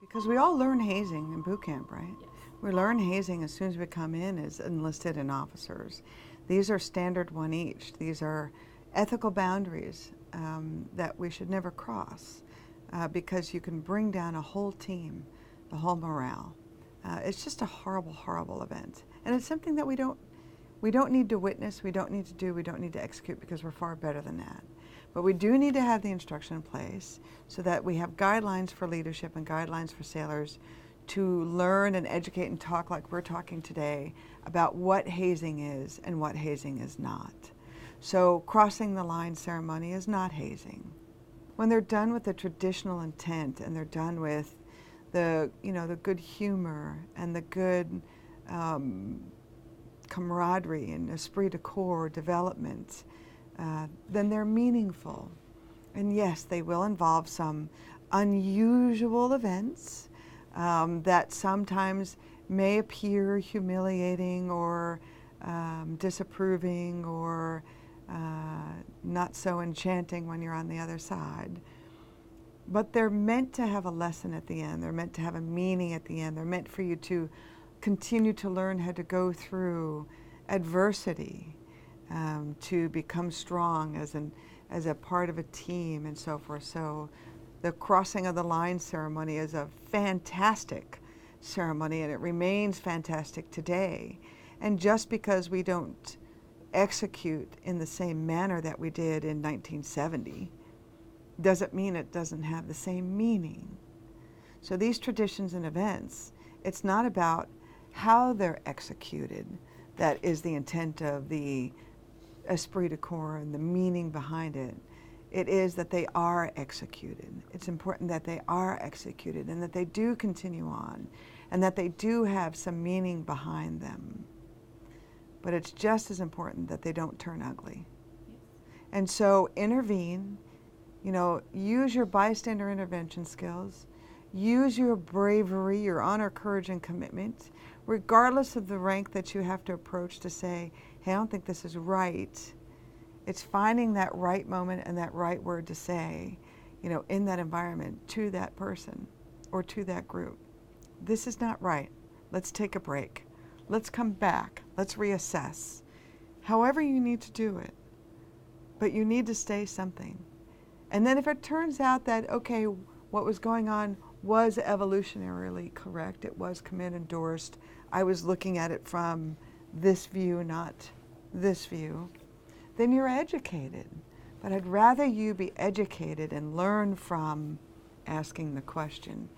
Because we all learn hazing in boot camp, right? Yes. We learn hazing as soon as we come in as enlisted and officers. These are standard one each. These are ethical boundaries that we should never cross because you can bring down a whole team, the whole morale. It's just a horrible, horrible event. And it's something that we don't need to witness, we don't need to do, we don't need to execute because we're far better than that. But we do need to have the instruction in place so that we have guidelines for leadership and guidelines for sailors to learn and educate and talk like we're talking today about what hazing is and what hazing is not. So crossing the line ceremony is not hazing. When they're done with the traditional intent and they're done with the good humor and the good camaraderie and esprit de corps development, then they're meaningful. And yes, they will involve some unusual events that sometimes may appear humiliating or disapproving or not so enchanting when you're on the other side. But they're meant to have a lesson at the end. They're meant to have a meaning at the end. They're meant for you to continue to learn how to go through adversity, to become strong as a part of a team and so forth. So the crossing of the line ceremony is a fantastic ceremony, and it remains fantastic today. And just because we don't execute in the same manner that we did in 1970 doesn't mean it doesn't have the same meaning. So these traditions and events, it's not about how they're executed that is the intent of the esprit de corps and the meaning behind it. It is that they are executed. It's important that they are executed and that they do continue on and that they do have some meaning behind them. But it's just as important that they don't turn ugly. Yes. And so intervene, use your bystander intervention skills, use your bravery, your honor, courage, and commitment, regardless of the rank that you have to approach to say, hey, I don't think this is right. It's finding that right moment and that right word to say, in that environment to that person or to that group. This is not right. Let's take a break. Let's come back. Let's reassess. However you need to do it. But you need to say something. And then if it turns out that, okay, what was going on was evolutionarily correct, it was command endorsed, I was looking at it from this view, not this view, then you're educated. But I'd rather you be educated and learn from asking the question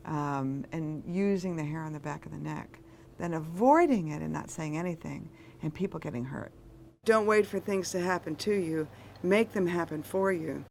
and using the hair on the back of the neck than avoiding it and not saying anything and people getting hurt. Don't wait for things to happen to you. Make them happen for you.